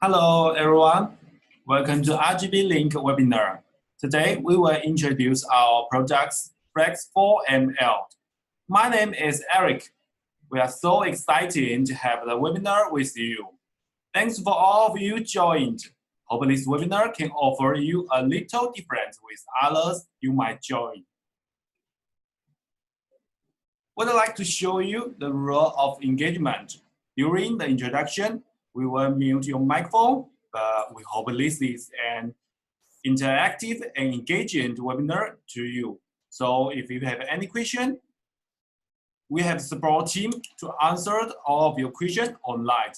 Hello, everyone. Welcome to RGB Link webinar. Today, we will introduce our projects Flex4ML. My name is Eric. We are so excited to have the webinar with you. Thanks for all of you joined. Hope this webinar can offer you a little difference with others you might join. Would like to show you the rule of engagement. During the introduction, we will mute your microphone, but we hope this is an interactive and engaging webinar to you. So if you have any question, we have a support team to answer all of your questions online.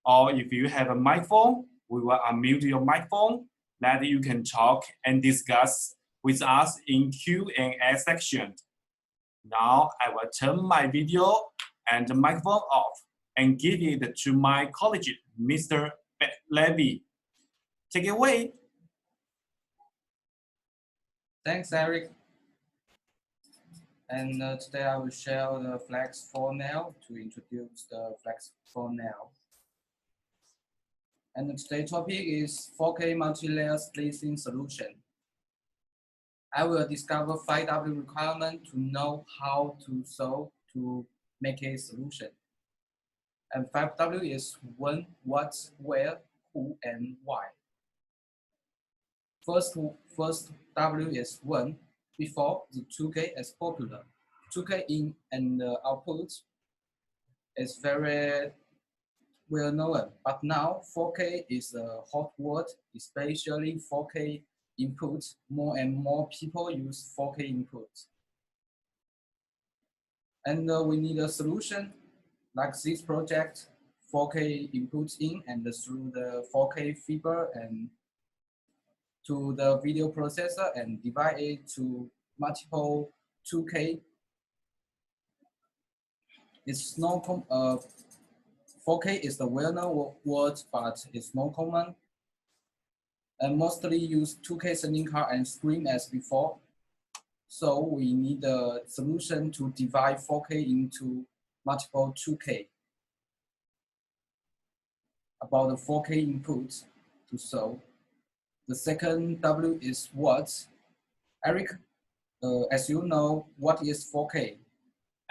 Or if you have a microphone, we will unmute your microphone that you can talk and discuss with us in Q&A section. Now I will turn my video and the microphone off and give it to my colleague, Mr. Levy. Take it away. Thanks, Eric. And today I will share the Flex4ML to introduce the Flex4ML. And today's topic is 4K multi-layer splicing solution. I will discover 5W requirement to know how to solve to make a solution. And 5W is when, what, where, who, and why. First W is when. Before, the 2K is popular. 2K in and output is very well known, but now 4K is a hot word, especially 4K input. More and more people use 4K input. And we need a solution like this project, 4K input in and through the 4K fiber and to the video processor and divide it to multiple 2K. It's no 4K is the well-known word, but it's more common. And mostly use 2K sending card and screen as before. So we need a solution to divide 4K into multiple 2K. About the 4K input to solve. The second W is what? Eric, as you know, what is 4K?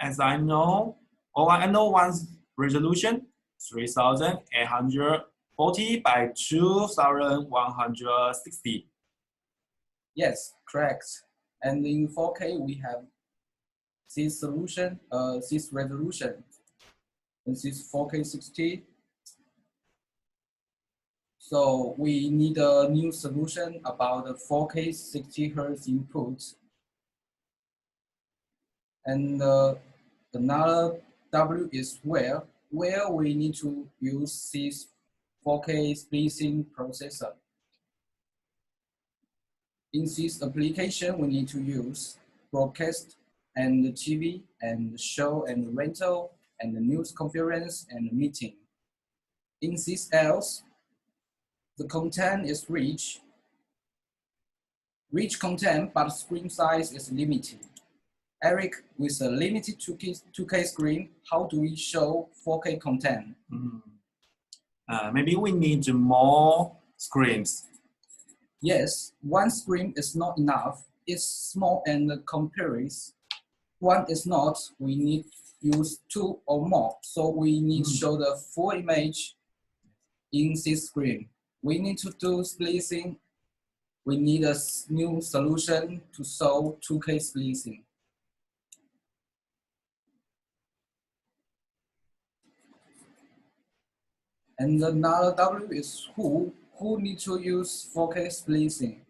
As I know, one's resolution 3840 by 2160. Yes, correct. And in 4K we have this solution, this resolution, and this 4K 60. So we need a new solution about the 4K 60 Hz input. And another W is where we need to use this 4K splicing processor. In this application, we need to use broadcast and TV and show and rental and the news conference and meeting. In this else, the content is rich content, but screen size is limited. Eric, with a limited 2K screen, how do we show 4K content? Maybe we need more screens. Yes, one screen is not enough. It's small and compares. One is not. We need use two or more. So we need to show the full image in this screen. We need to do splicing. We need a new solution to solve 2K splicing. And another W is who need to use 4K splicing.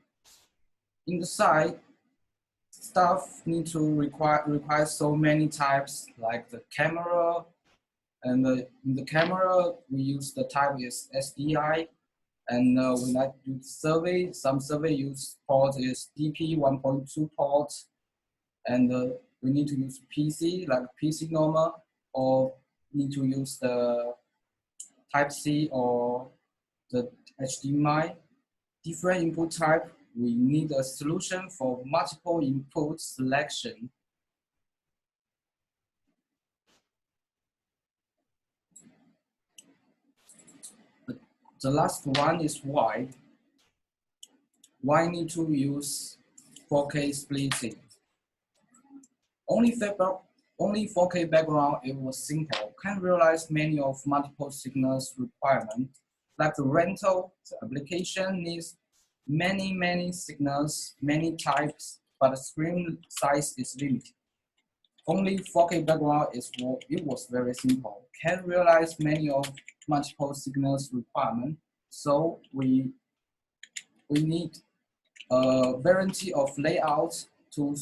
In the side, staff need to require so many types like the camera, and in the camera we use the type is SDI, and we like to do survey. Some survey use port is DP 1.2 port, and we need to use PC like PC normal, or need to use the Type-C or the HDMI. Different input type, we need a solution for multiple input selection. The last one is why. Why need to use 4K splicing? Only 4K background, it was simple, can realize many of multiple signals requirements. Like the rental, the application needs many signals, many types, but the screen size is limited. Only 4K background it was very simple, can realize many of multiple signals requirement. So we need a variety of layouts to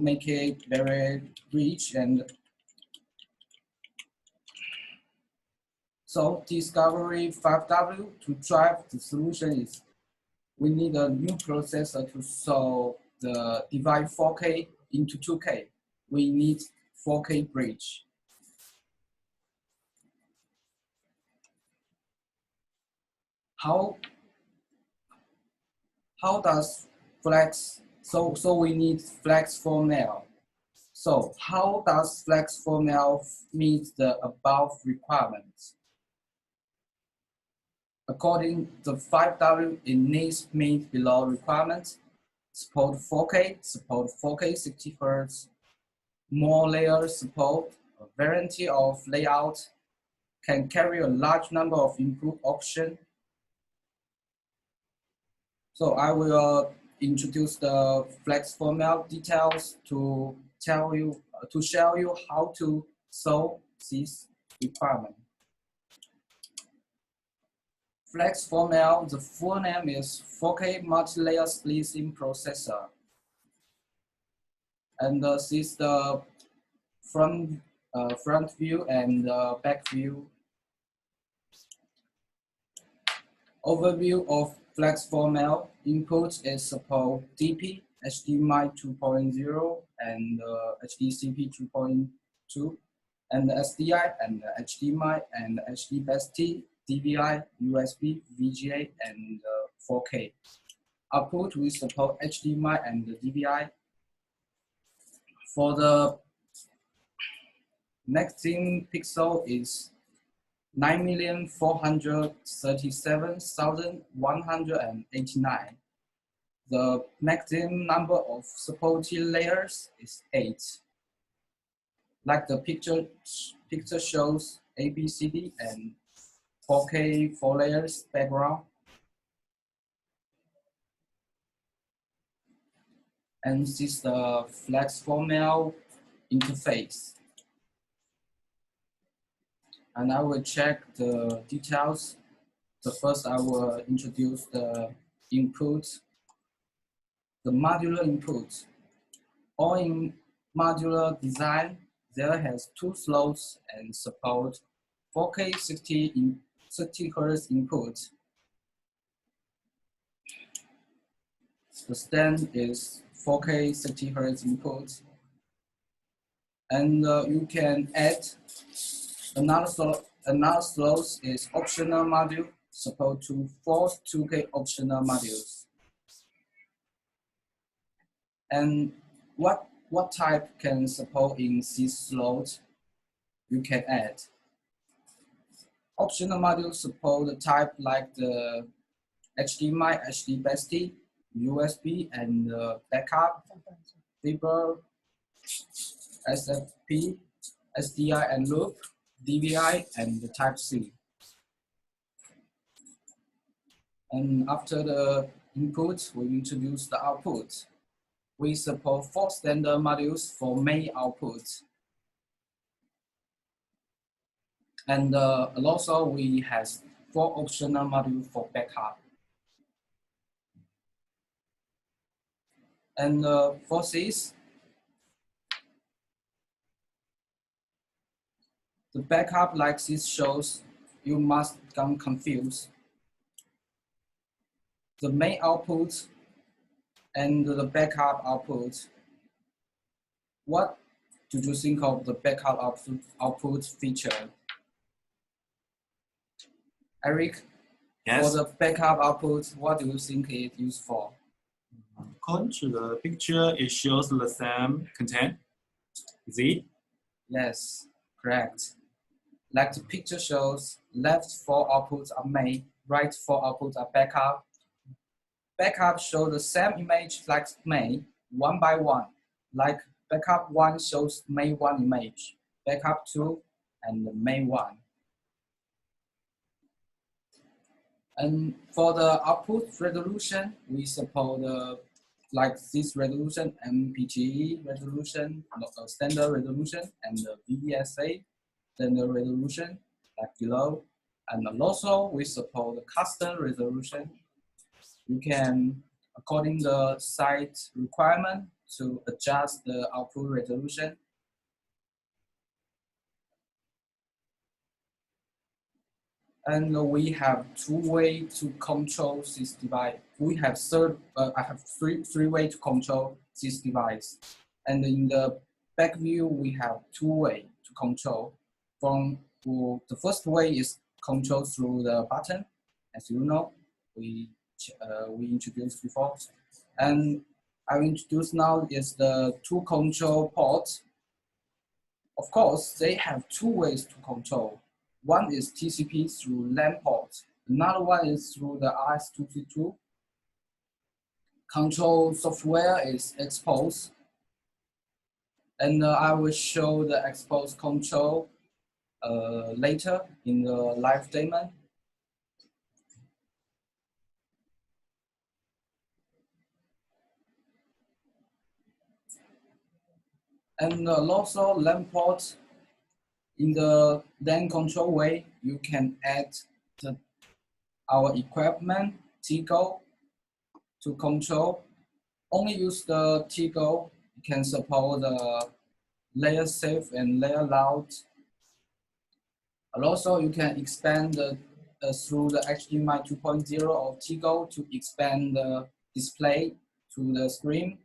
make it very rich. And so discovery 5W to drive the solution is we need a new processor to solve the divide 4K into 2K. We need 4K bridge. How does flex, so we need flex formal. So how does flex formal meet the above requirements? According to 5W, it needs meet below requirements: support 4K, support 4K 60 Hz, more layers support, a variety of layout, can carry a large number of input options. So I will introduce the flex formal details to show you how to solve this requirement. Flex formal, the full name is 4K multi-layer splicing processor. And this is the front view and back view. Overview of flex formal. Input is support DP, HDMI 2.0, and HDCP 2.2, and SDI, and HDMI, and HDBaseT, DVI, USB, VGA, and 4K. Output, we support HDMI and the DVI. For the maximum pixel is 9,437,189. The maximum number of supported layers is 8. Like the picture shows ABCD and 4K 4 layers background. And this is the flex formal interface. And I will check the details. So first I will introduce the input, the modular input. All in modular design, there has 2 slots and support 4K 60 Hz input. The stand is 4K 60 Hz input. And you can add another slot is optional module, support to 4 2K optional modules. And what type can support in this slot? You can add. Optional modules support the type like the HDMI, HDBaseT, USB, and backup, Fiber, SFP, SDI and loop, DVI, and the Type-C. And after the input, we introduce the output. We support 4 standard modules for main output. And also we have 4 optional modules for backup. And for this, the backup like this shows you must become confused. The main output and the backup output. What do you think of the backup output feature? Eric, Yes. for the backup output, what do you think it used for? According to the picture, it shows the same content. Is it? Yes, correct. Like the picture shows, left 4 outputs are main, right 4 outputs are backup. Backup show the same image like main, one by one. Like backup 1 shows main 1 image, backup 2, and the main 1. And for the output resolution, we support like this resolution, MPGE resolution, standard resolution, and the VDSA standard resolution, like below. And also, we support the custom resolution. You can, according the site requirement, to adjust the output resolution. And we have 2 ways to control this device. We have I have three ways to control this device. And in the back view, we have 2 ways to control. The first way is control through the button, as you know, we introduced before. And I will introduce now is the 2 control ports. Of course, they have 2 ways to control. One is TCP through LAN port. Another one is through the RS-232. Control software is expose. And I will show the expose control later in the live demo. And also LAN port. In the LAN control way, you can add our equipment, TGO, to control. Only use the TGO. You can support the layer safe and layer loud. And also, you can expand through the HDMI 2.0 of TGO to expand the display to the screen.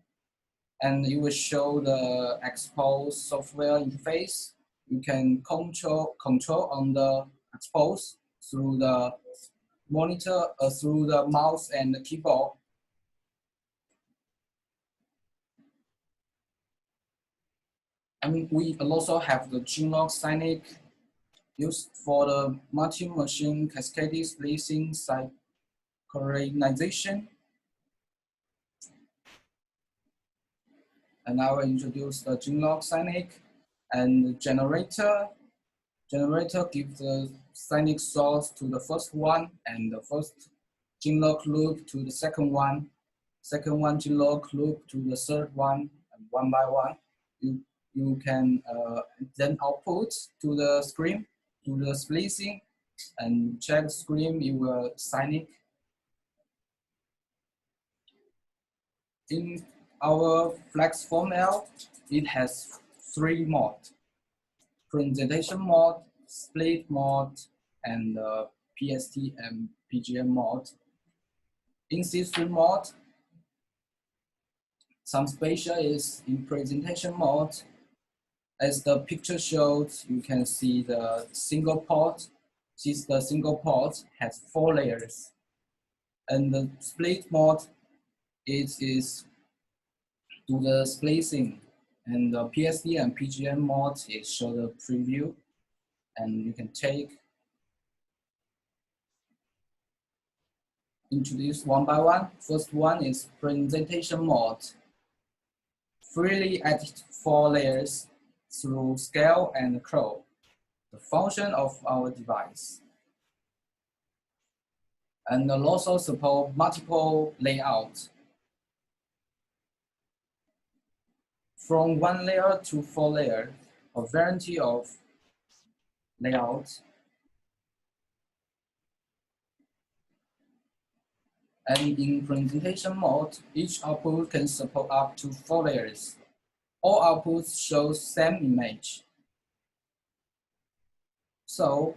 And you will show the expose software interface. You can control on the expose through the monitor, through the mouse and the keyboard. And we also have the Ginlog Synic used for the multi-machine cascading splicing synchronization. And I will introduce the Ginlog Synic and the generator. Generator gives the Synic source to the first one and the first Ginlog loop to the second one. Second one Ginlog loop to the third one, and one by one. You can then output to the screen, to the splicing, and check the screen, you will Synic. In our Flex 4L, it has 3 modes: presentation mode, split mode, and PST and PGM mode. In these 3 modes, some special is in presentation mode. As the picture shows, you can see the single port. Since the single port has 4 layers. And the split mode is do the splicing. And the PSD and PGM mode is show the preview. And you can introduce one by one. First one is presentation mode. Freely edit 4 layers through scale and curl, the function of our device. And also support multiple layouts. From 1 layer to 4 layers, a variety of layouts. And in presentation mode, each output can support up to 4 layers. All outputs show same image. So,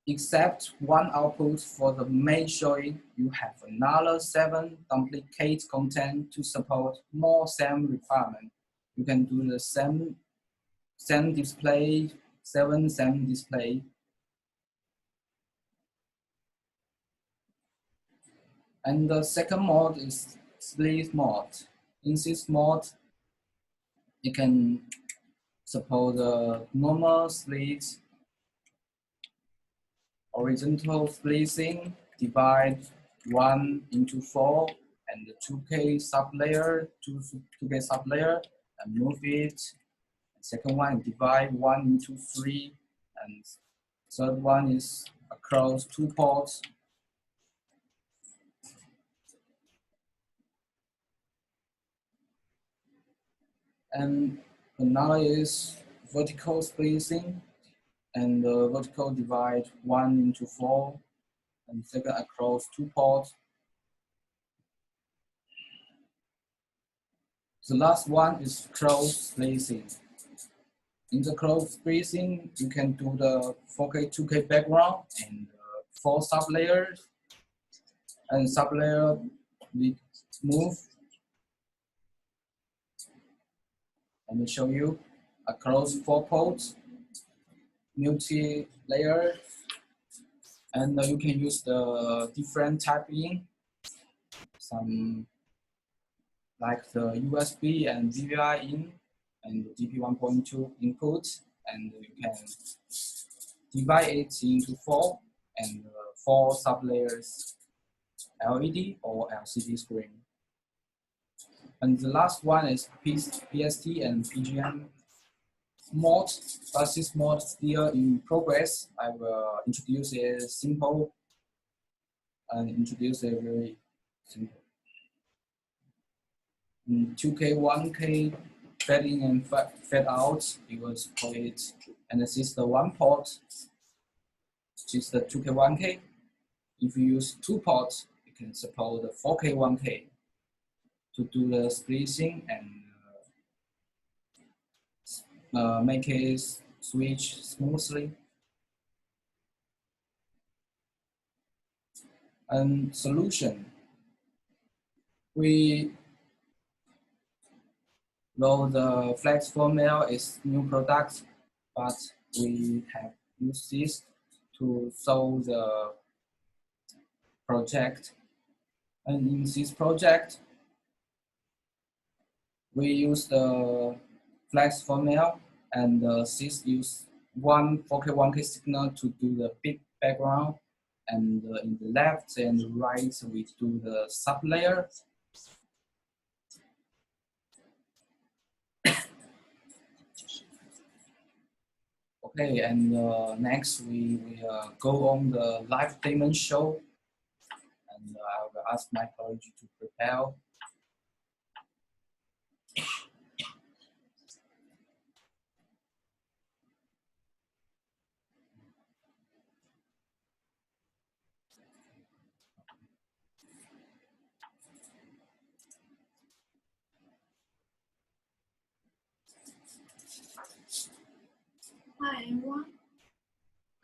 except one output for the main showing, you have another 7 duplicate content to support more same requirement. You can do the same display, 7 same display. And the second mode is split mode. In this mode, you can support the normal slit, horizontal splicing, divide 1 into 4, and the 2K sublayer, 2K sublayer, and move it. And second one, divide 1 into 3, and third one is across 2 ports. And another is vertical spacing, and vertical divide 1 into 4, and second across 2 ports. The last one is close spacing. In the close spacing, you can do the 4K, 2K background and 4 sublayers, and sublayer we move. Let me show you across 4 ports, multi-layer, and you can use the different typing, some like the USB and DVI in, and DP 1.2 input, and you can divide it into 4 and 4 sublayers, LED or LCD screen. And the last one is PST and PGM mode, but this mode still in progress. I will introduce a simple and introduce a very simple. 2K, 1K, fade in and fade out, you will support it. And this is the one port, which is the 2K, 1K. If you use 2 ports, you can support the 4K, 1K to do the splicing and make it switch smoothly. And solution, though the flex formula is new product, but we have used this to solve the project. And in this project, we use the flex formula, and this use one 4K, 1K signal to do the big background, and in the left and right we do the sublayer. Okay, and next we will go on the live payment show, and I will ask my colleague to prepare. Hi everyone,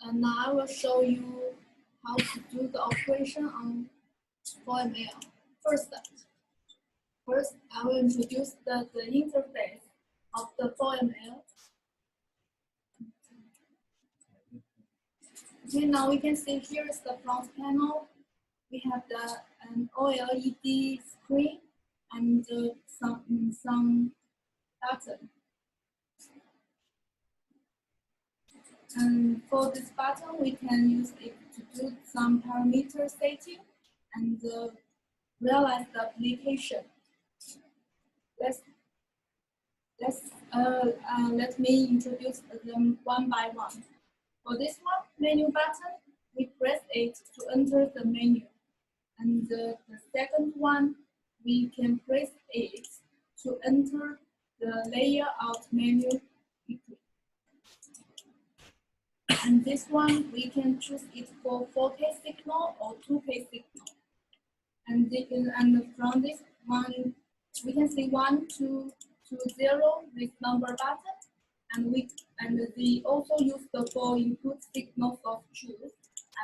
and now I will show you how to do the operation on 4ML. First, I will introduce the interface of the 4ML. Okay, now we can see here is the front panel. We have an OLED screen and some button. And for this button, we can use it to do some parameter setting and realize the application. Let me introduce them one by one. For this one, menu button, we press it to enter the menu. And the second one, we can press it to enter the layout menu quickly. And this one, we can choose it for 4K signal or 2K signal. And from this one, we can see 1, 2, 2, 0, this number button. And they also use the 4 input signals of truth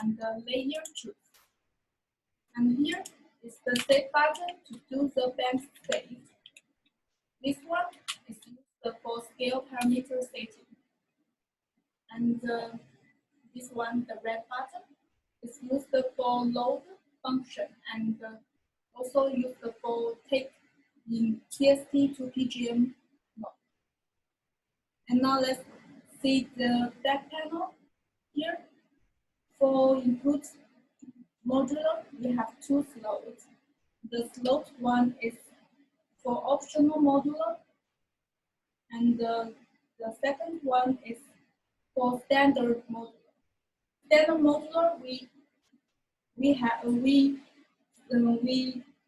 and the layer truth. And here is the save button to do the bank save. This one is used for scale parameter setting. And this one, the red button, is used for load function and also used for take in TST to PGM mode. And now let's see the back panel here. For input modular, we have two slots. The slot one is for optional modular, and the second one is for standard modular. Standard modular, we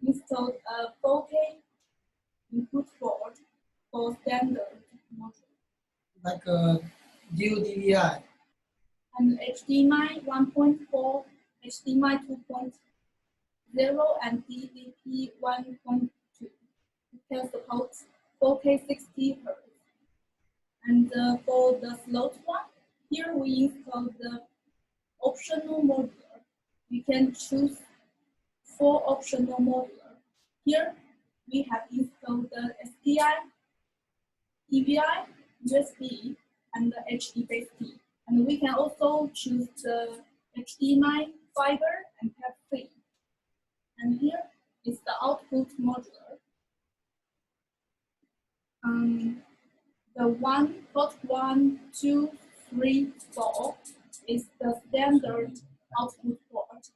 installed a 4K input port for standard module. Like a dual DVI. And HDMI 1.4, HDMI 2.0, and DVP 1.2. It can support 4K 60 Hz. And for the slot one, here we install the optional modular. You can choose 4 optional modular. Here we have installed the SDI, DVI, USB, and the HDBaseT. And we can also choose the HDMI, fiber, and Type-C. And here is the output modular. The port 1, 2, 3, 4 is the standard output port.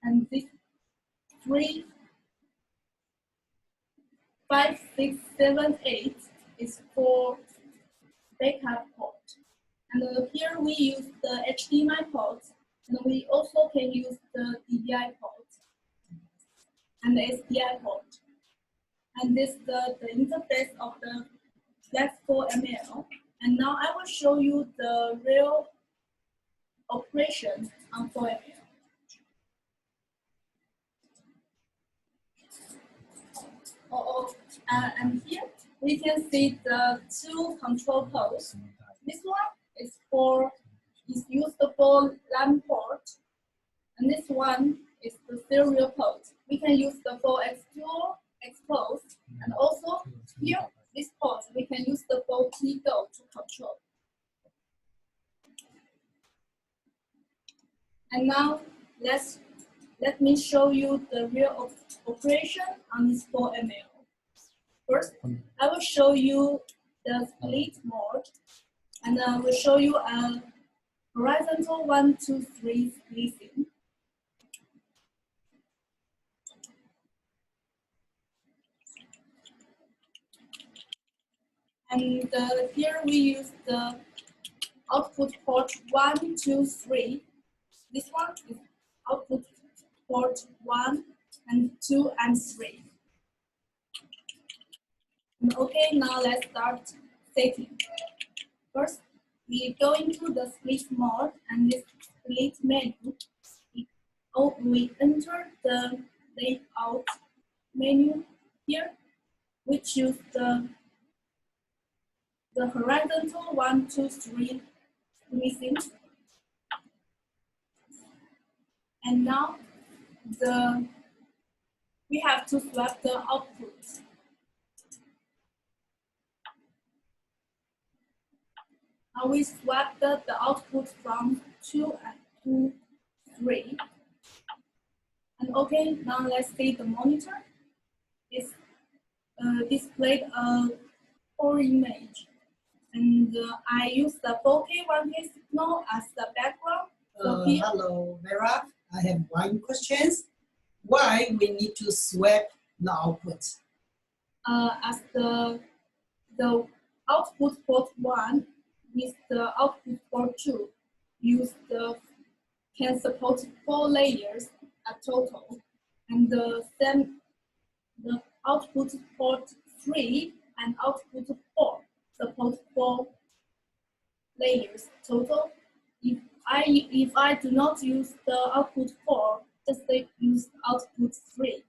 And this 3, 5, 6, 7, 8 is for backup port. And here we use the HDMI port, and we also can use the DVI port and the SDI port. And this is the interface of the Flex 4ML. And now I will show you the real operation on 4ML. And here we can see the 2 control ports. This one is used for LAN port, and this one is the serial port. We can use the for explore, expose, and also here this port we can use the for T-Go to control. And now let me show you the real operation on this 4ML. First, I will show you the split mode, and I will show you a horizontal 1, 2, 3 splicing. And here we use the output port 1, 2, 3. This one is output port 1 and 2 and 3. Okay, now let's start setting. First, we go into the split mode, and this split menu. We enter the layout menu here. We choose the horizontal 1, 2, 3 splicing. And now we have to swap the output. Now we swap the output from 2 and 2, 3. And okay, now let's see the monitor. It's displayed a 4 image. And I use the 4K 1K signal as the background. So here, hello, Vera. I have one question. Why we need to swap the output? as the output port 1 with the output port 2 can support 4 layers at total, and the output port 3 and output 4 support 4 layers total. If I do not use the output 4, just use output 3.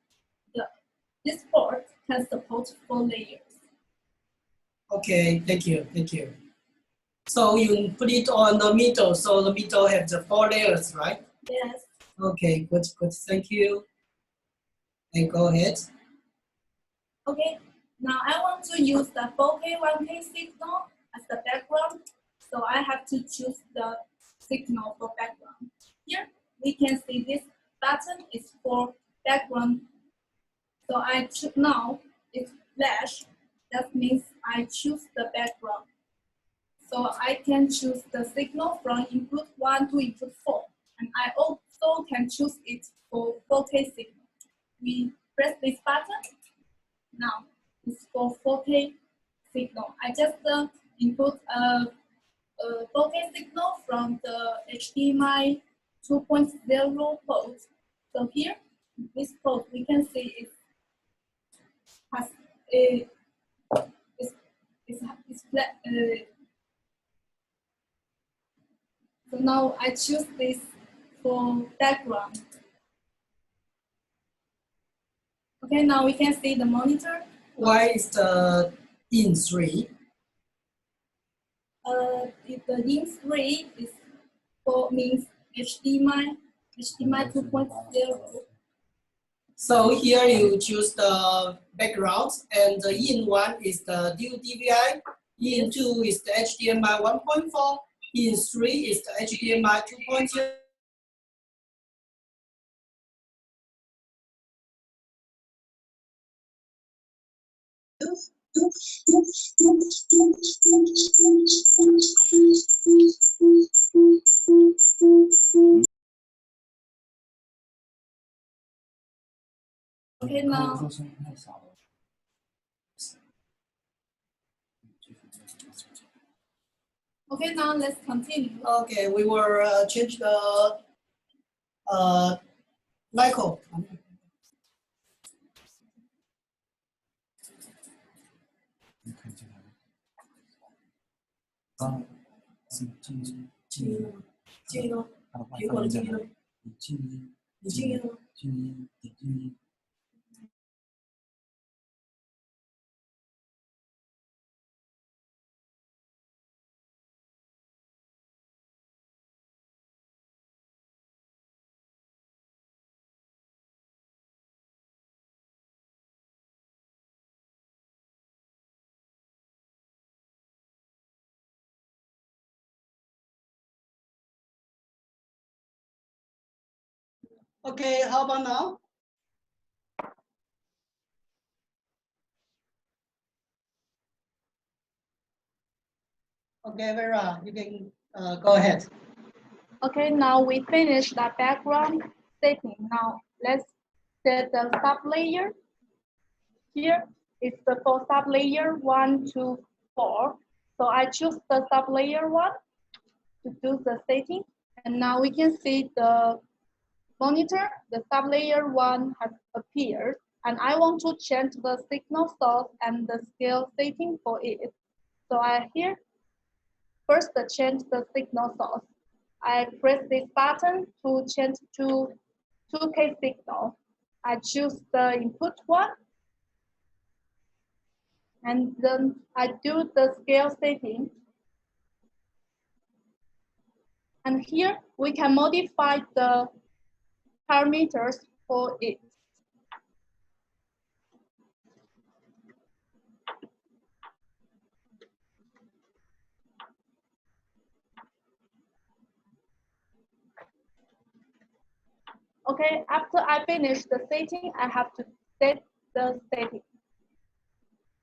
This port can support 4 layers. Okay, thank you, thank you. So you put it on the middle, so the middle has the 4 layers, right? Yes. Okay, good, good, thank you. And go ahead. Okay, now I want to use the 4K 1K signal as the background, so I have to choose the signal for background. Here we can see this button is for background. So I choose now it's flash. That means I choose the background. So I can choose the signal from input 1 to input 4. And I also can choose it for 4K signal. We press this button. Now it's for 4K signal. I just input a 4K signal from the HDMI 2.0 port. So here, this port, we can see it has it's flat. So now I choose this for background. Okay, now we can see the monitor. Why is the in 3? If the in3 is for means HDMI 2.0. So here you choose the background, and the in 1 is the DVI, in 2 is the HDMI 1.4, in 3 is the HDMI 2.0. Okay, now. Okay, now let's continue. Okay, we will change the Michael. Okay, how about now? Okay, Vera, you can go ahead. Okay, now we finished the background setting. Now let's set the sublayer. Here is the for sublayer 1 to 4. So I choose the sublayer 1 to do the setting. And now we can see the monitor, the sublayer 1 has appeared. And I want to change the signal source and the scale setting for it. So I here first change the signal source. I press this button to change to 2K signal. I choose the input 1. And then I do the scale setting. And here we can modify the parameters for it. Okay, after I finish the setting, I have to set the setting.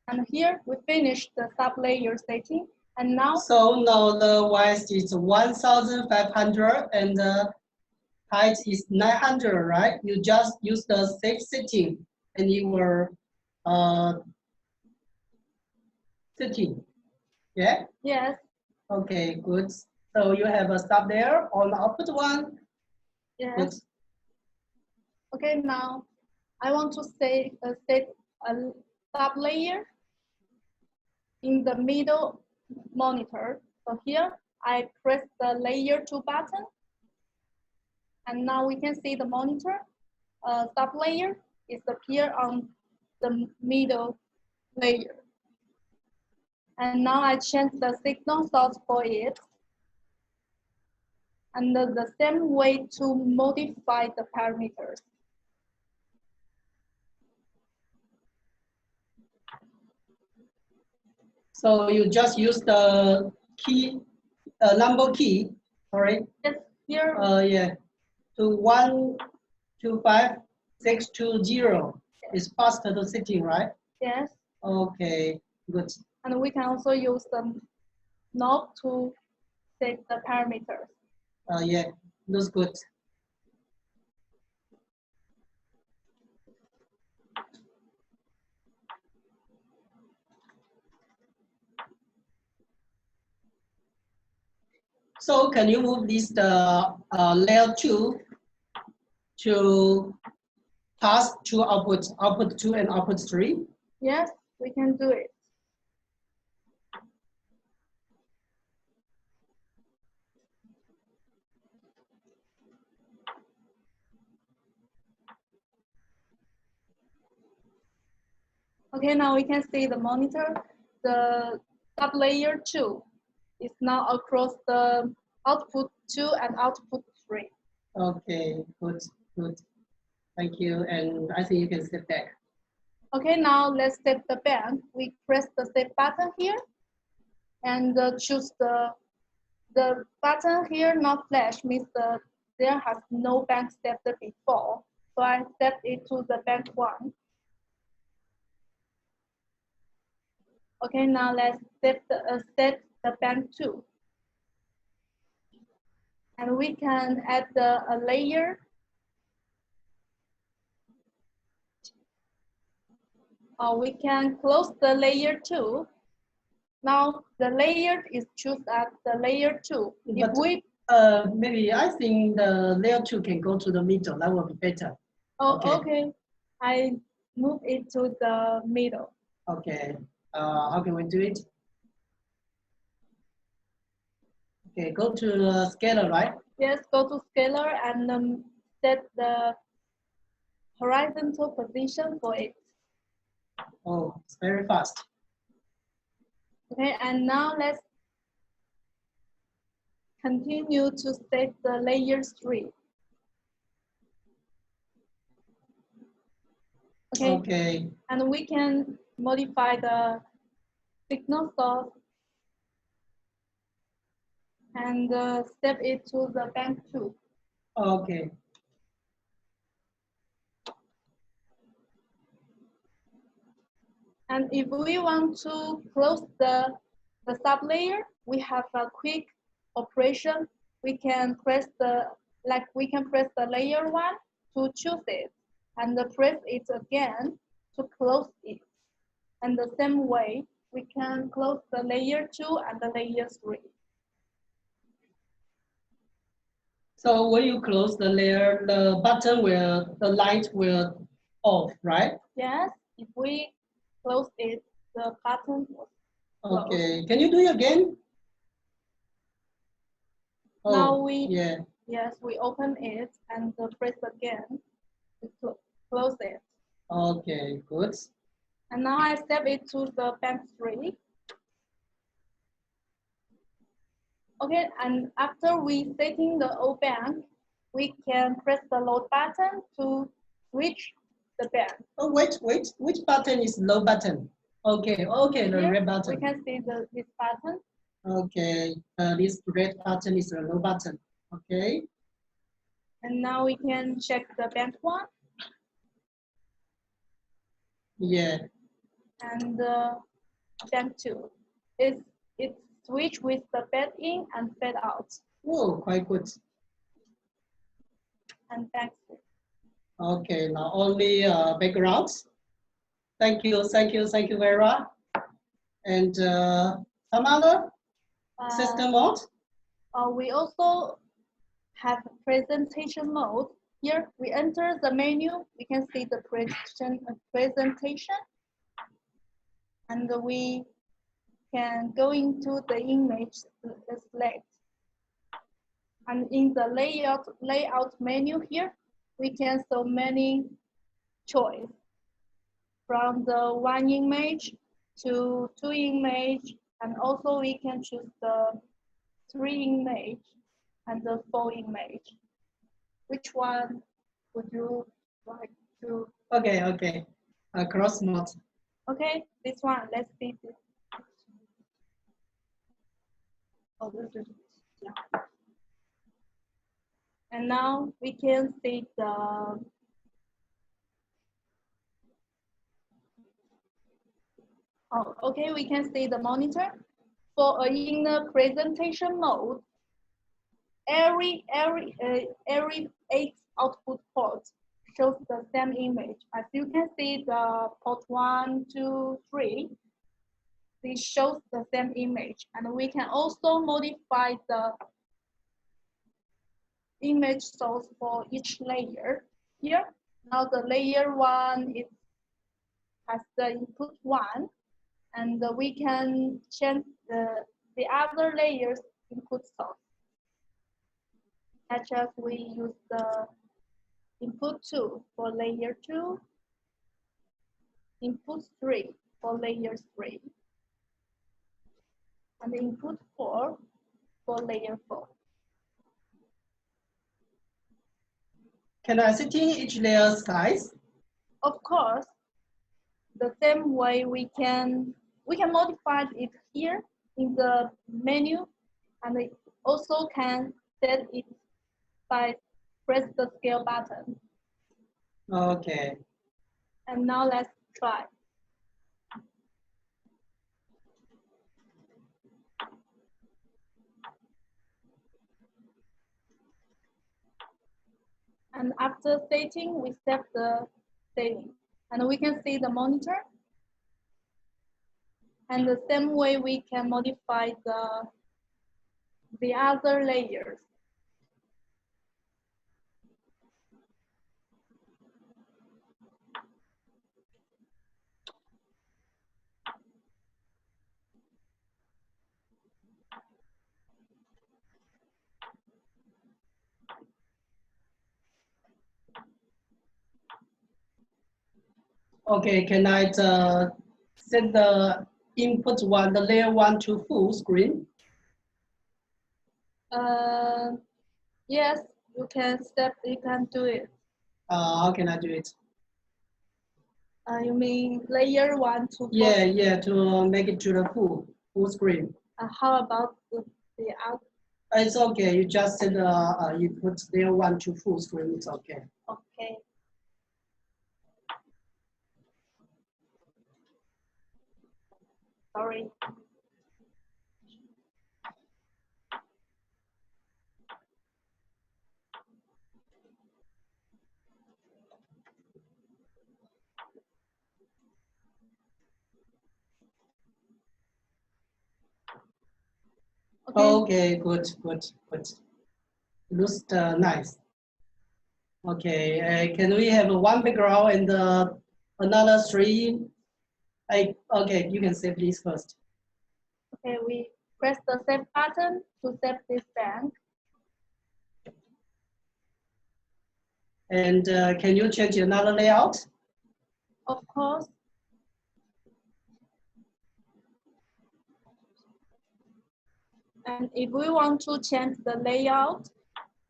And here we finish the sublayer setting. And now. So now the width is 1,500 and the height is 900, right? You just use the safe setting and you were setting. Yeah? Yes. Okay, good. So you have a stop there on output 1. Yes. Good. Okay, now I want to set a sublayer in the middle monitor. So here I press the layer 2 button. And now we can see the monitor sublayer is appear on the middle layer. And now I change the signal source for it. And the same way to modify the parameters. So you just use the key, number key, sorry. Yes, here. Yeah, to 1, 2, 5, 6, 2, 0. It's faster to setting, right? Yes. Okay, good. And we can also use the knob to set the parameters. Yeah, looks good. So can you move this layer 2 to pass to output 2 and output 3? Yes, we can do it. Okay, now we can see the monitor. The sublayer 2 is now across the output 2 and output 3. Okay, good, good. Thank you. And I think you can step back. Okay, now let's set the bank. We press the set button here and choose the button here not flash means there has no bank stepped before. So I set it to the bank 1. Okay, now let's set the bank 2. And we can add a layer. Or we can close the layer 2. Now the layer is choose at the layer 2. If we maybe I think the layer 2 can go to the middle. That will be better. okay. I move it to the middle. Okay. How can we do it? Okay, go to scalar, right? Yes, go to scalar and set the horizontal position for it. Oh, it's very fast. Okay, and now let's continue to set the layer 3. Okay. And we can modify the signal source and step it to the bank 2. Okay. And if we want to close the sublayer, we have a quick operation. We can press the layer 1 to choose it and press it again to close it. And the same way, we can close the layer 2 and the layer 3. So when you close the layer, the light will off, right? Yes, if we close it, the button will close. Okay, can you do it again? Now yes, we open it and press again to close it. Okay, good. And now I step it to the bank 3. Okay, and after we setting the O bank, we can press the load button to switch the bank. Oh, wait, which button is low button? Okay, the red button. We can see this button. Okay, this red button is the low button. Okay. And now we can check the bank 1. Yeah. And bank 2. It's switch with the fade in and fade out. Oh, quite good. And bank 3. Okay, now only backgrounds. Thank you, Vera. And some other system mode? We also have presentation mode. Here we enter the menu. We can see the presentation, and we can go into the image select. And in the layout menu here, we can so many choice from the 1 image to 2 image, and also we can choose the 3 image and the 4 image. Which one would you like to? Okay. Cross mode. Okay, this one. Let's see this. Oh, this is yeah. And now we can see the okay, we can see the monitor. in the presentation mode, every 8 output ports shows the same image. As you can see, the port 1, 2, 3, this shows the same image. And we can also modify the image source for each layer. Here, now the layer 1 has the input 1, and we can change the other layers input source, such as we use the input 2 for layer 2, input 3 for layer 3, and input 4 for layer 4. Can I set each layer size? Of course, the same way we can modify it here in the menu, and we also can set it by press the scale button. Okay. And now let's try. And after setting, we set the setting. And we can see the monitor. And the same way we can modify the other layers. Okay, can I set the input 1, the layer 1 to full screen? Yes, you can do it. How can I do it? You mean layer 1 to full? Yeah, to make it to the full screen. How about the other? It's okay. You just said you put layer 1 to full screen. It's okay. Okay. Sorry. Okay, good. Looks nice. Okay, can we have one background and another 3? Okay, you can say please first. Okay, we press the save button to save this bank. And can you change another layout? Of course. And if we want to change the layout,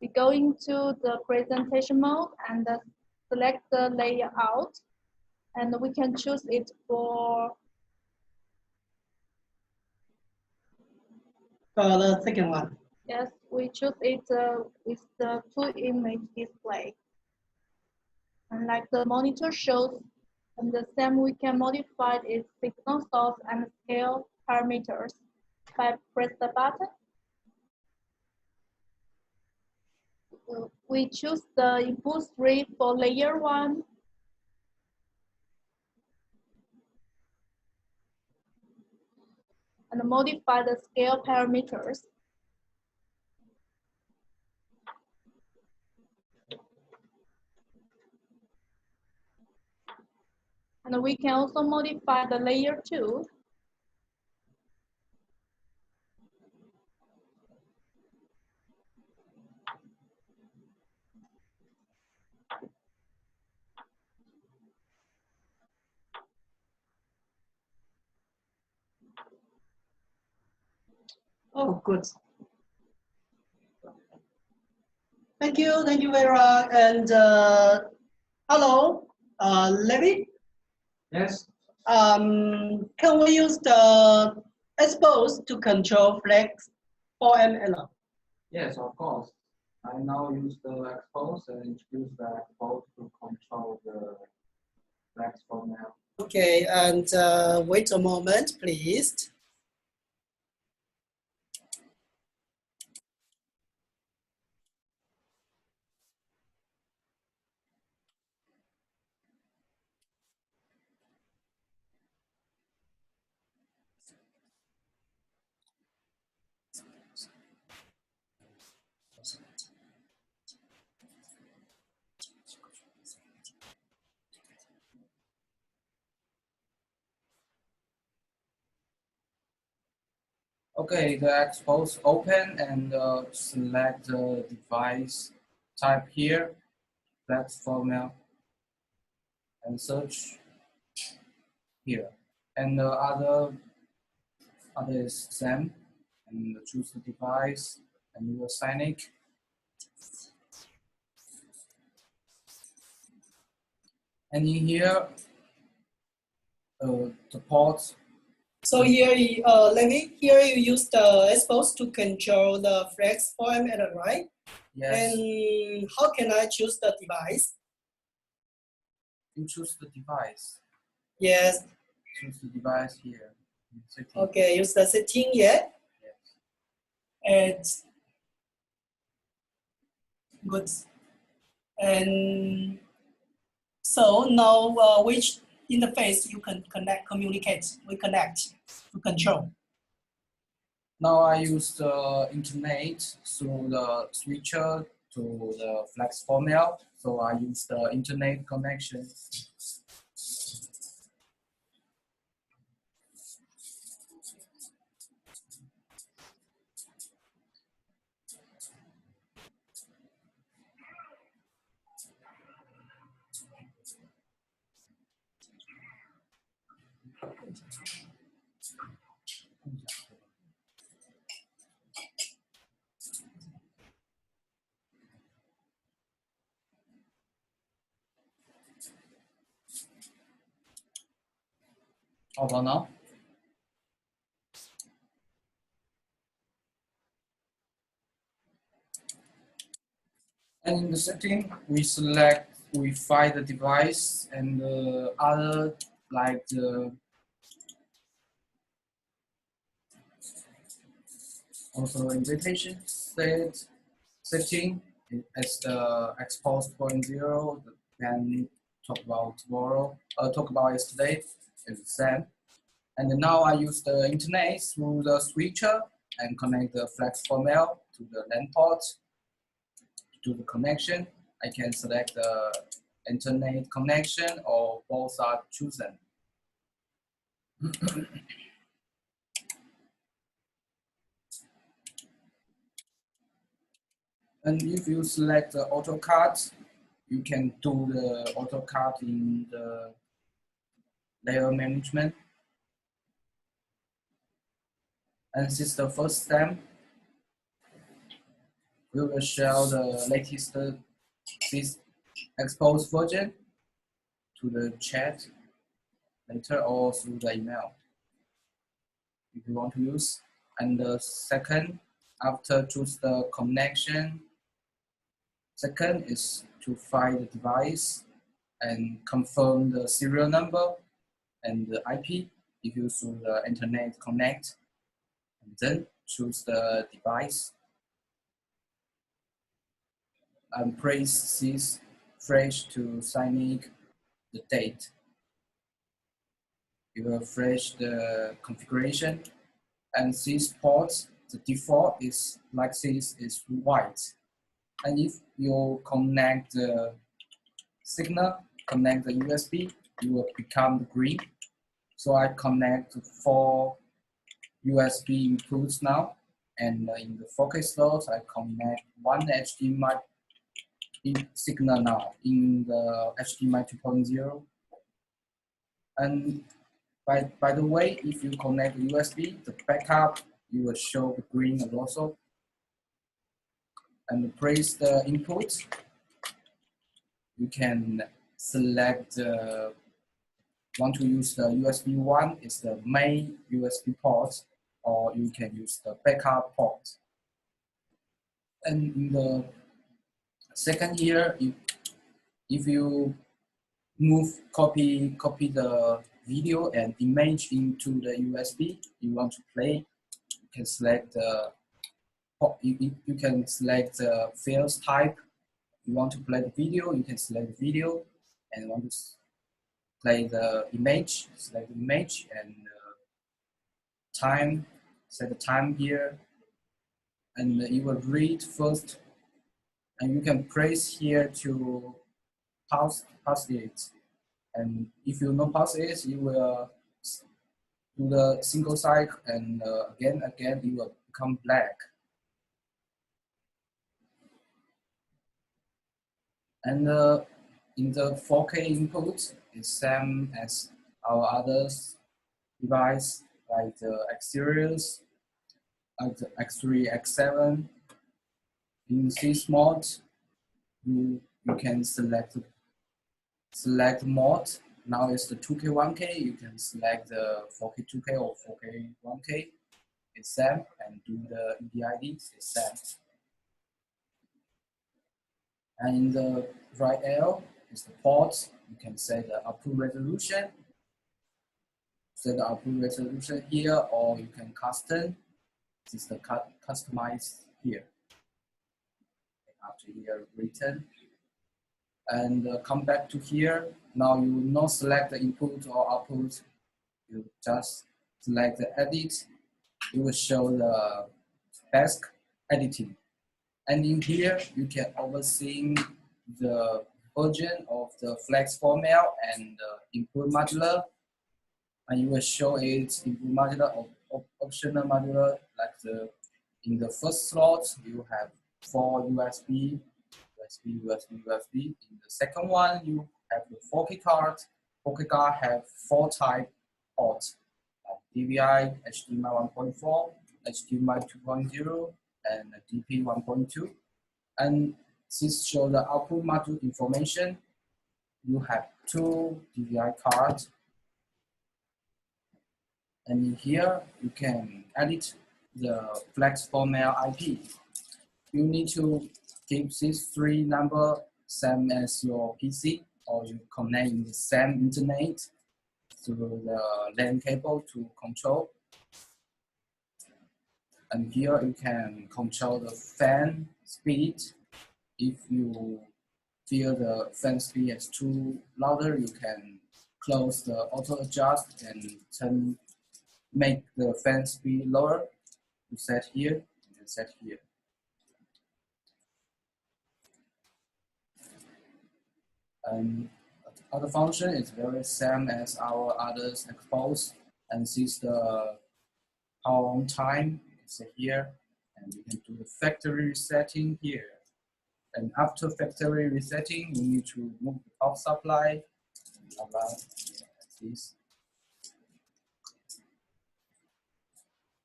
we go into the presentation mode and select the layout, and we can choose it for The second one. yes, we choose it with the 2-image display. And like the monitor shows, and the same we can modify its signal source and scale parameters by press the button. We choose the input 3 for layer 1. And modify the scale parameters. And we can also modify the layer 2. Oh, good. Thank you, Vera. And hello, Levi. Yes. Can we use the expose to control flex for ML? Yes, of course. I now use the expose and introduce the expose to control the flex for now. Okay, and wait a moment, please. Okay, the expose open and select the device type here, platform and search here. And the other is same, and choose the device and you assign it. And in here, the port. So here, here you use the expose to control the flex format, right? Yes, And how can I choose the device? you choose the device. Yes. Choose the device here. Setting. Okay, use the setting, yeah. Yes. And good. And so now which interface you can we connect to control? Now I use the internet through the switcher to the flex format. So I use the internet connection. How about now? And in the setting, we find the device and the other like the also invitation setting as the expose 0.0. Then talk about yesterday is the same. And now I use the internet through the switcher and connect the flex format to the LAN port. To the connection, I can select the internet connection or both are chosen. And if you select the AutoCAD, you can do the AutoCAD in the layer management. And this is the first step. We will share the latest this exposed version to the chat later or through the email if you want to use. And the second, after choose the connection, second is to find the device and confirm the serial number and the IP if you through the internet connect, and then choose the device and press this fresh to sign the date. You will refresh the configuration, and this port, the default is like this, is white. And if you connect the signal, connect the USB, you will become green. So I connect 4 USB inputs now, and in the focus slot, I connect 1 HDMI signal now in the HDMI 2.0. And by the way, if you connect the USB, the backup, you will show the green also. And press the input. You can select want to use the USB 1 is the main USB port, or you can use the backup port. And in the second here, if you copy the video and image into the USB you want to play, you can select the you can select the files type. You want to play the video, you can select the video, and want to play the image, select the image, and time, set the time here, and you will read first, and you can press here to pause it. And if you know pause it, you do the single cycle, and again, it will become black. And in the 4K input, it's same as our other device, like the X-series, like the X3, X7. In this mode, you can select mode. Now it's the 2K, 1K. You can select the 4K, 2K or 4K, 1K. It's same, and do the EDID, it's same. And in the right arrow is the port. You can set the output resolution. Set the output resolution here, or you can custom. This is the customize here. After here, return. And come back to here. Now you will not select the input or output. You just select the edit. It will show the best editing. And in here, you can oversee the version of the flex format and input modular. And you will show its input modular or optional modular. Like in the first slot, you have 4 USB. In the second one, you have the 4K card. 4K card have 4 type ports, like DVI, HDMI 1.4, HDMI 2.0, and DP 1.2. And this shows the output module information. You have 2 DVI cards. And in here, you can edit the flex format IP. You need to keep these 3 numbers same as your PC, or you connect in the same internet through the LAN cable to control. And here you can control the fan speed. If you feel the fan speed is too louder, you can close the auto adjust and make the fan speed lower. You set here and set here. And other function is very same as our others expose, and since the power on time is here, and you can do the factory resetting here. And after factory resetting, you need to move the power supply, this.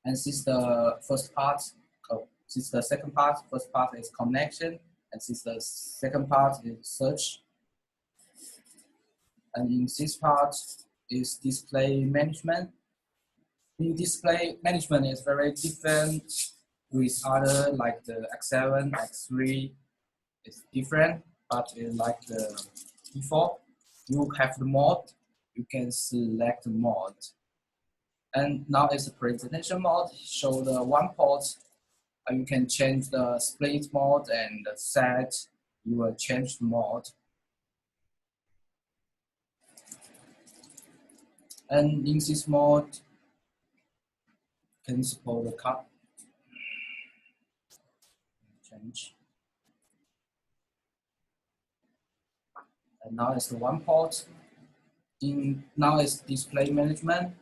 And this is the first part. This is the second part. First part is connection, and this is the second part is search. And in this part is display management. In display management is very different with other like the X7, X3. It's different, but it's like the before. You have the mode, you can select the mode. And now it's a presentation mode. Show the one port. You can change the split mode and set. You will change the mode. And in this mode, can support the cut. Change. And now it's the one port. Now it's display management.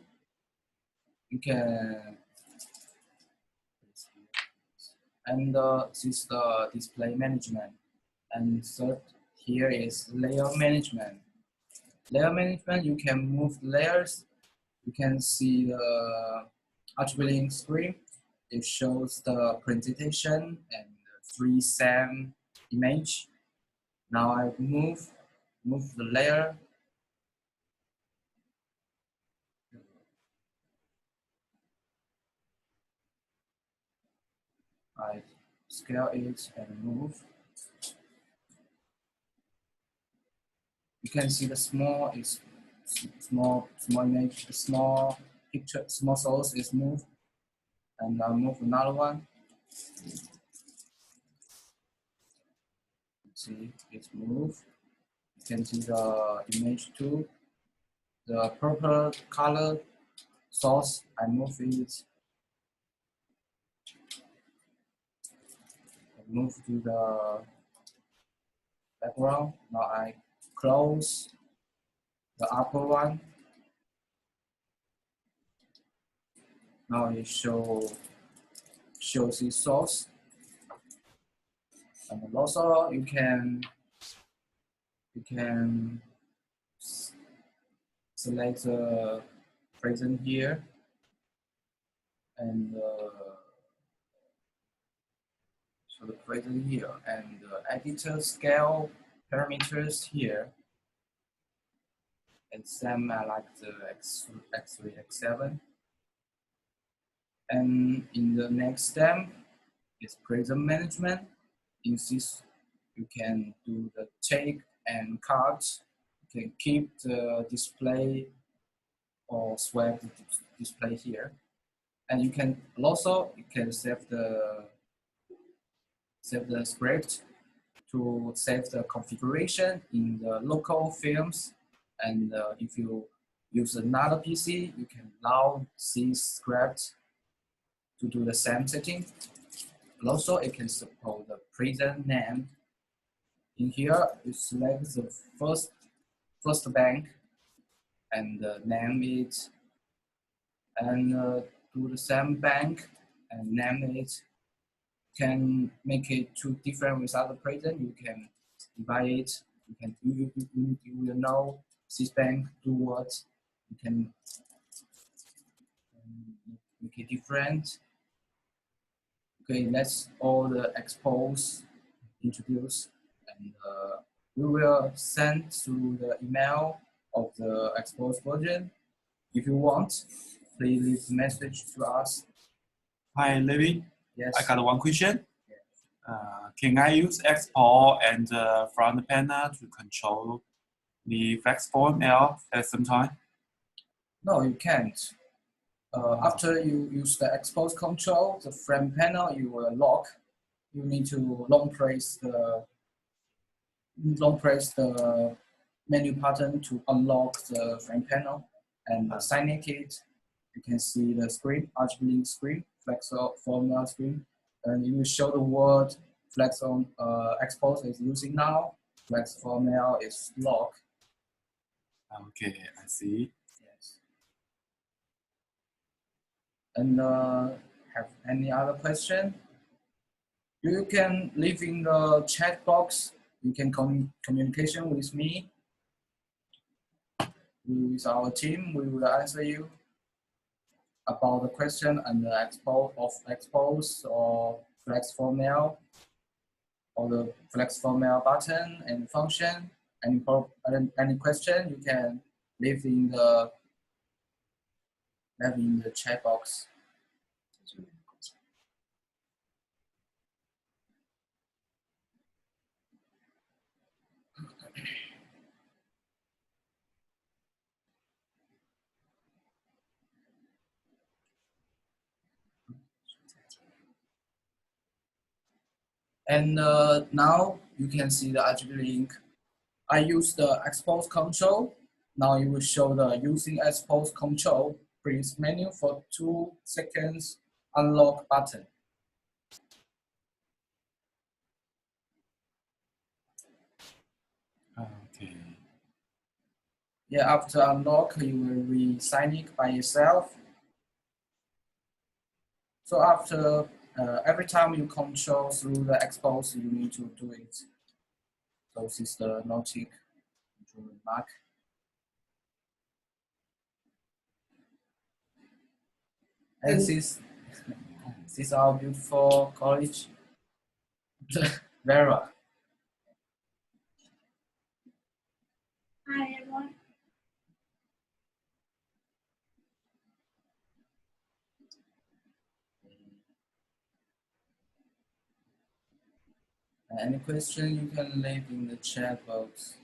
You can, and this is the display management. And third, here is layer management. Layer management, you can move layers. You can see the attributing screen. It shows the presentation and the 3 SAM image. Now I move the layer. I scale it and move. You can see the small image, the small picture, small source is moved. And I'll move another one. See, it's moved. You can see the image too. The purple color source, I move it. I move to the background. Now I close the upper one. Now it shows the source, and also you can select the present here, and so the present here, and the editor scale parameters here. And same like the X3, X7. And in the next step is prism management. In this, you can do the take and cut. You can keep the display or swap the display here. And you can also save the script to save the configuration in the local films. And if you use another PC, you can load this script to do the same setting. And also, it can support the present name. In here, you select the first bank and name it, and do the same bank and name it. Can make it two different without the present. You can divide it. You will know this bank do what. You can make it different. Okay, let's all the expose introduce, and we will send through the email of the expose version. If you want, please leave a message to us. Hi, Levi. Yes. I got one question. Can I use export and front panel to control the flex form L at the same time? No, you can't. After you use the expose control, the frame panel you will lock. You need to long press the menu button to unlock the frame panel, and sign it. You can see the screen, RGB screen, flex formula screen, and you will show the word flex on expose is using now. Flex formula is locked. Okay, I see. Yes. And have any other question? You can leave in the chat box. You can communication with me, with our team. We will answer you about the question and the expose or flex formula, or the flex formula button and function. Any question you can leave in the chat box. And now you can see the RGB link. I use the expose control. Now you will show the using expose control. Press menu for 2 seconds, unlock button. Okay. Yeah, after unlock, you will re-sign it by yourself. So after every time you control through the expose, you need to do it. So this is the logic control remark. And this is our beautiful college, Vera. Hi, everyone. Any question you can leave in the chat box.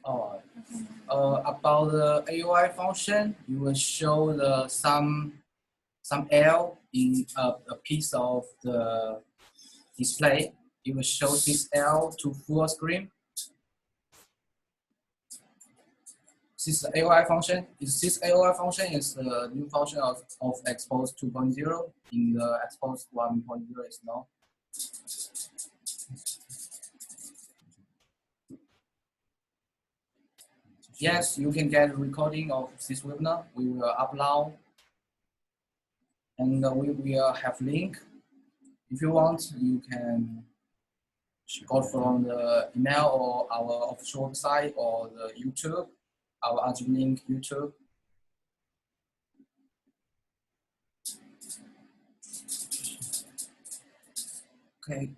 Oh, About the AOI function, you will show the some L in a piece of the display. You will show this L to full screen. This AOI function this AOI function is the new function of Expose 2.0. In the Expose 1.0 is no. Yes, you can get a recording of this webinar. We will upload, and we will have link. If you want, you can go from the email or our official website or the YouTube, our RGB link YouTube. Okay.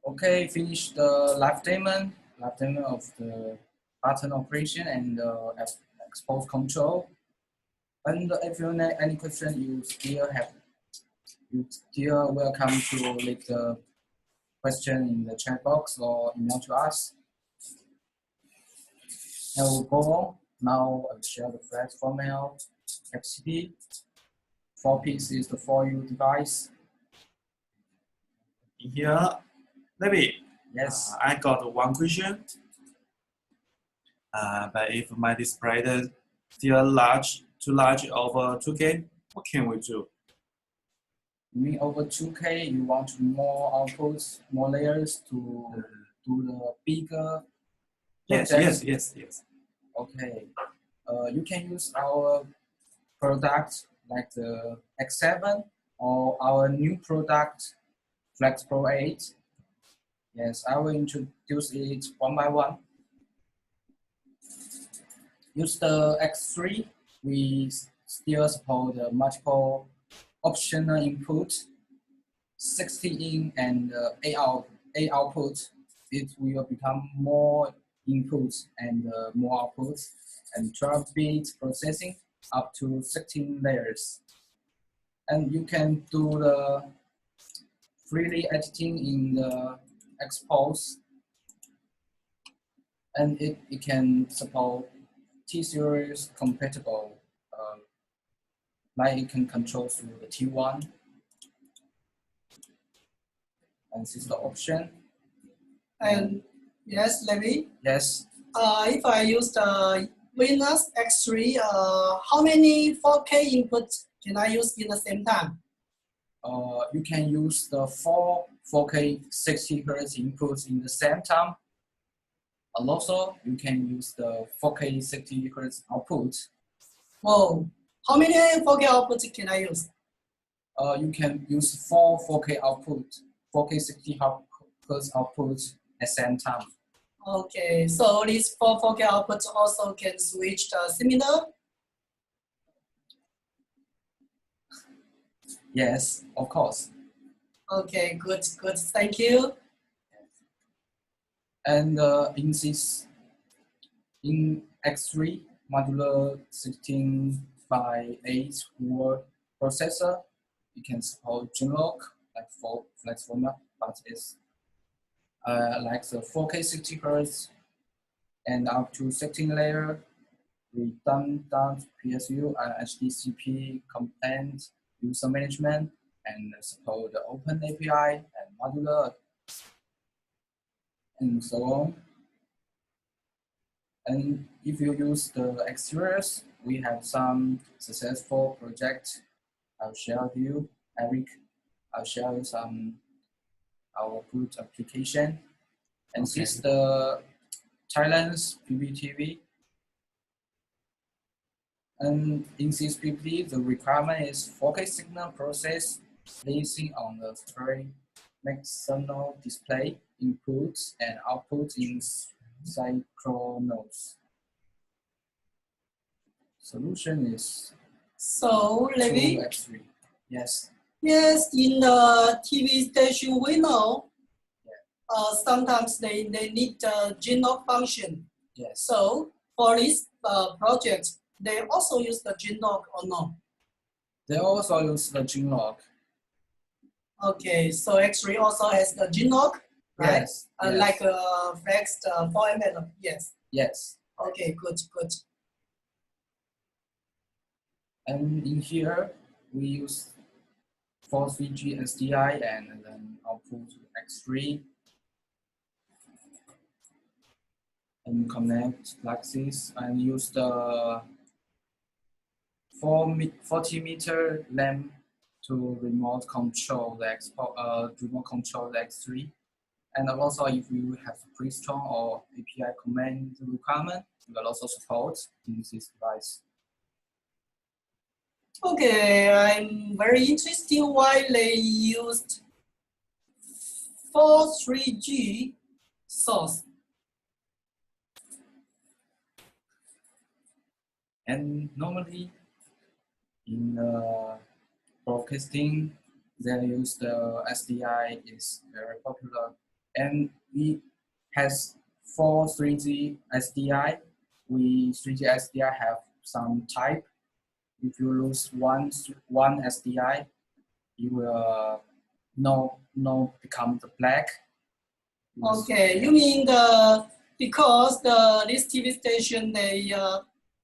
Okay, finish the live demo of the button operation and expose control. And if you have any question, you still welcome to leave the question in the chat box or email to us. And we'll go on. Now I'll share the flash format FCP. 4P is the for you device. Here, David. Yes. I got one question. But if my display is still too large over 2K, what can we do? You mean over 2K, you want more outputs, more layers to do the bigger project? Yes. Okay. You can use our product like the X7 or our new product Flex Pro 8. Yes, I will introduce it one by one. Use the X3. We still support the multiple optional input, 60 in and 8 output. It will become more inputs and more outputs, and 12-bit processing up to 16 layers. And you can do the freely editing in the Expose, and it can support T-series compatible, like it can control through the T1. And this is the option. And yes, Levi. Yes. If I use the Windows X3, how many 4K inputs can I use in the same time? You can use the 4K 60 Hz inputs in the same time. And also, you can use the 4K 60 Hz output. Whoa, how many 4K outputs can I use? You can use 4K output, 4K 60 Hz output at the same time. Okay, so these 4K outputs also can switch the similar? Yes, of course. Okay, good, thank you. And in X3 modular 16x8 word processor, you can support Genlock like for flex format, but it's like the 4K 60 Hz and up to 16 layer, redundant PSU and HDCP compliant user management, and support the open API and modular and so on. And if you use the X-series, we have some successful projects. I'll share with you, Eric. I'll share you some our good application. And Okay. this is the Thailand's PPTV. And in this PPT, the requirement is 4K signal process placing on the very external display, inputs and outputs in synchronous. Solution is So, Levi? 2x3. Yes. Yes, in the TV station we know sometimes they need the GNOG function. Yes. So for this project, they also use the GNOG or no? They also use the GNOG. Okay, so X3 also has the GNOG, right? Yes. Yes. Like flex 4mm. Yes. Yes. Okay, good, good. And in here, we use 4-3G SDI and then output X3 and connect like this and use the 40-meter lamp to remote control the X3. And also, if you have pre-strong or API command requirement, you will also support in this device. Okay, I'm very interested why they used 4-3G source. And normally, in broadcasting, they use the SDI is very popular, and we has 4-3G SDI. 3G SDI have some type. If you lose one SDI, you will no become the black. Okay, you mean because this TV station they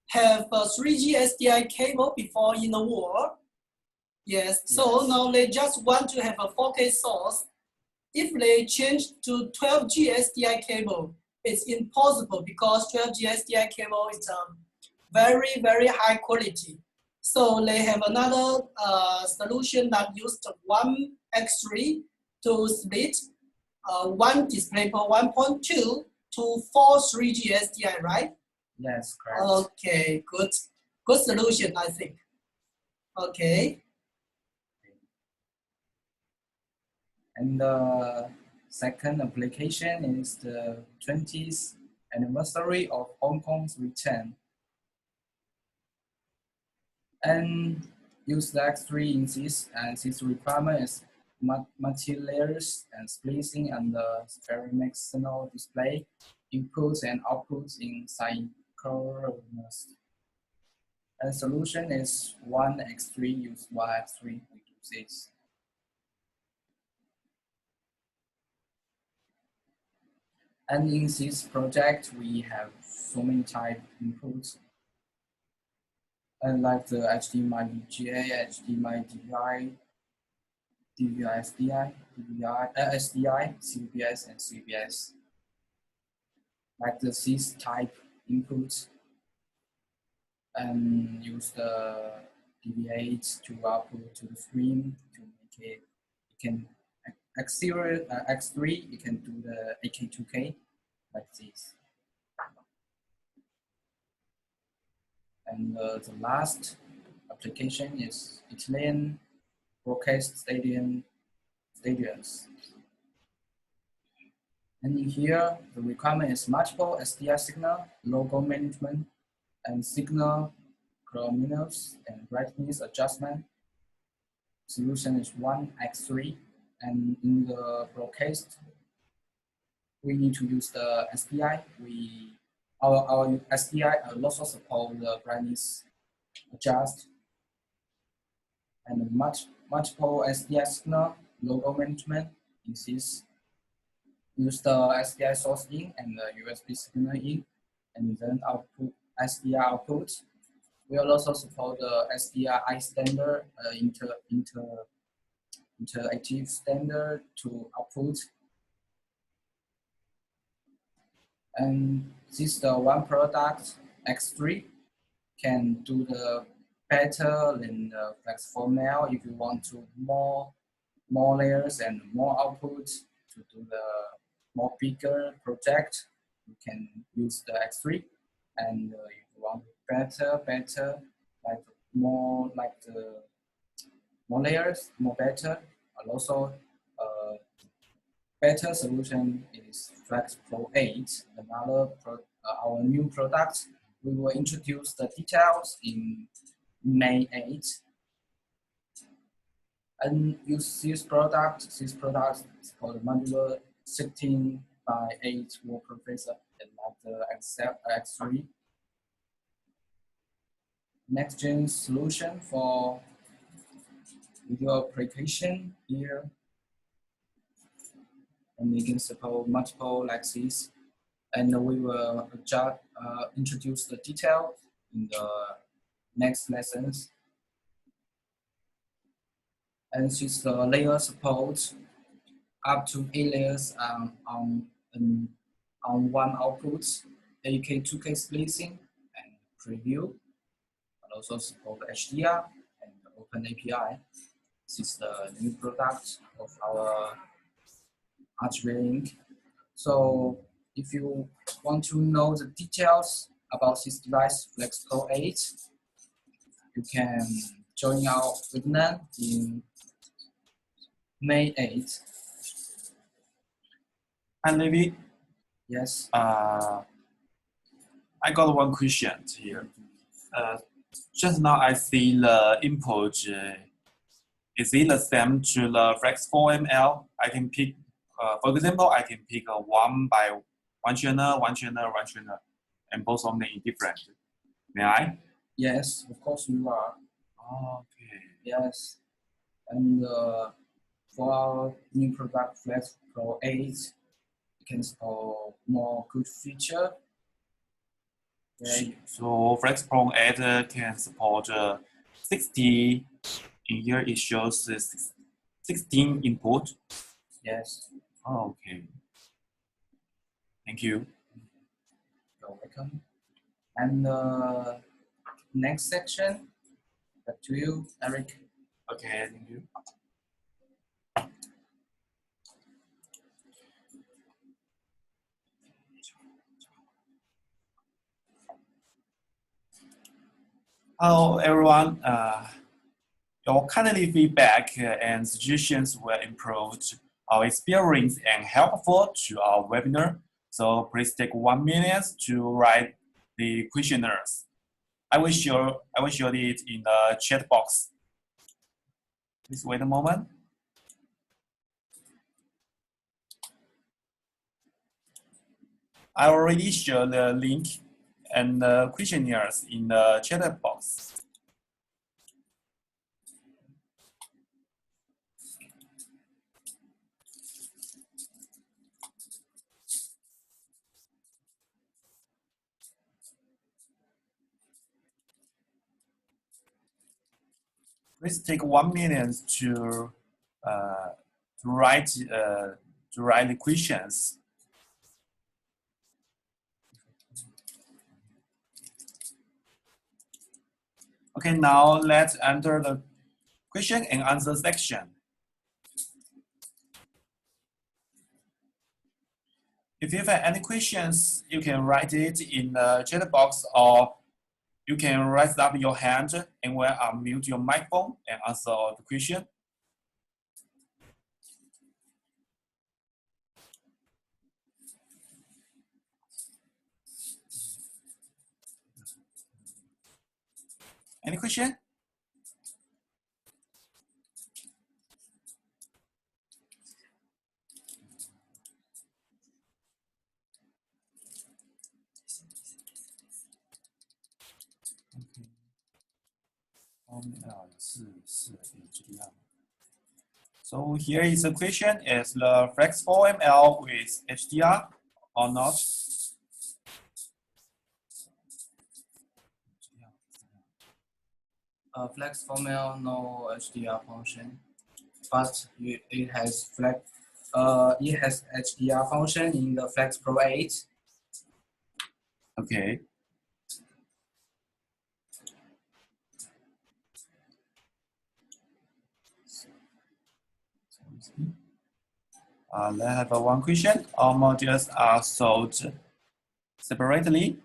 have a 3G SDI cable before in the world. Yes, so Yes. now they just want to have a 4K source. If they change to 12G SDI cable, it's impossible because 12G SDI cable is very, very high quality. So they have another solution that used one X3 to split one DisplayPort 1.2 to 4-3G SDI, right? Yes, correct. Okay, good. Good solution, I think. Okay. And the second application is the 20th anniversary of Hong Kong's return. And use the X3 in this, and this requirement is multi-layers and splicing and the dimensional display, inputs and outputs in synchronous. And solution is one X3 use one X3 we do this. And in this project, we have so many type inputs, and like the HDMI VGA, HDMI DVI, DVI SDI, DVI SDI, CBS, and CBS. Like the this type inputs, and use the DV8 to output to the screen to make it. You can X0, X3. You can do the 8K2K like this. And the last application is Italian broadcast stadiums. And in here, the requirement is multiple SDI signal, logo management, and signal chrominance and brightness adjustment. Solution is one X3. And in the broadcast, we need to use the SDI. Our SDI also support the brightness adjust and multiple SDI signal, logo management. In this, use the SDI source in and the USB signal in, and then output SDI output. We will also support the SDI standard, interactive standard to output. And this is the one product, X3, can do the better than the flex format if you want to more layers and more output to do the more bigger project. You can use the X3, and if you want better, like more layers, more better, and also better solution is Flex Pro 8, another our new product. We will introduce the details in May 8. And use this product is called modular 16 by 8 wall processor and not the X3. Next gen solution for video application here. And we can support multiple like this. And we will just introduce the detail in the next lessons. And since the layer support up to 8 layers on one output, AK 2K splicing and preview, and also support HDR and Open API. This is the new product of our Archway. So if you want to know the details about this device, Flex Pro 8, you can join our webinar in May 8. And Levi, Yes. I got one question here. Just now I see the input. Is it the same to the Flex 4ML? I can pick, for example, I can pick a one channel, and both of them are different. May I? Yes, of course you are. Okay. Yes. And for our new product, Flex Pro 8, you can store more good feature. Okay. So Flex Pro 8 can support 60. In here it shows 16 input. Yes. Okay. Thank you. You're welcome. And next section, back to you, Eric. Okay, thank you. Hello, everyone. Your kindly feedback and suggestions will improve our experience and helpful to our webinar. So please take 1 minute to write the questionnaires. I will show it in the chat box. Please wait a moment. I already showed the link and the questionnaires in the chat box. Please take 1 minute to write the questions. Okay, now let's enter the question and answer section. If you have any questions, you can write it in the chat box, or you can raise up your hand and we'll unmute your microphone and answer the question. Any question? So here is a question: is the Flex 4ML with HDR or not? Flex 4ML no HDR function, but it has HDR function in the Flex Pro 8. Okay. Let's have one question. All modules are sold separately.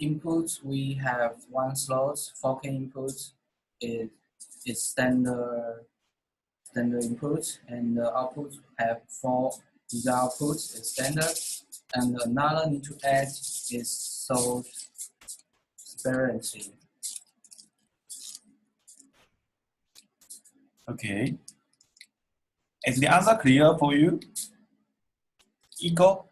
Inputs, we have one slot, 4K input is standard input, and the output have 4 user outputs is standard, and another need to add is sold separately. Okay. Is the answer clear for you? Eco?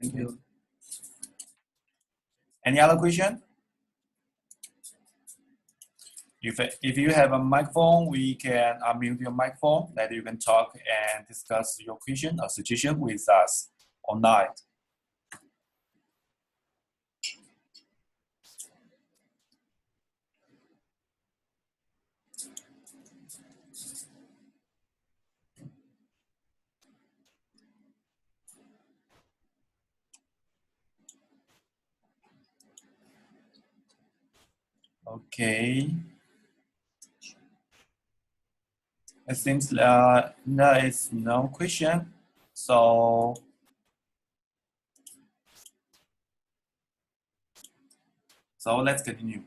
Thank you. Any other question? If you have a microphone, we can unmute your microphone that you can talk and discuss your question or suggestion with us online. Okay. It seems there is no question. So let's continue.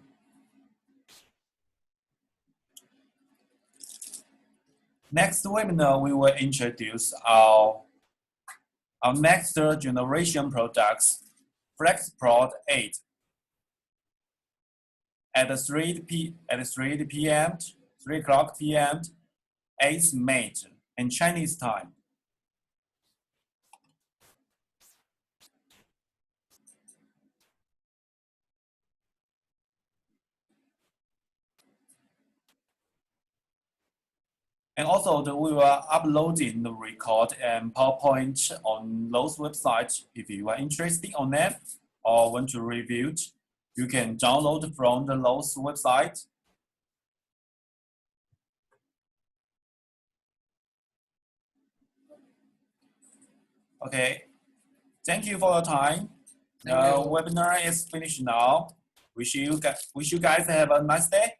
Next webinar, we will introduce our next generation products, FlexProd 8, at 3 p.m., 3 o'clock p.m., 8th May in Chinese time. And also, we will uploading the record and PowerPoint on those websites. If you are interested on them or want to review it, you can download from the those website. Okay, thank you for your time. The webinar is finished now. Wish you guys have a nice day.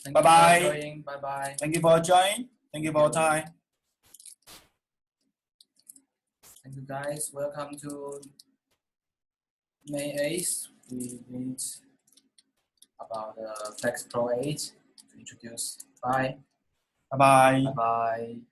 Thank you Bye-bye. for joining. Bye-bye. Thank you for joining. Thank you for your time. Thank you guys. Welcome to May 8th. We meet about the FlexPro 8 to introduce. Bye. Bye-bye. Bye-bye.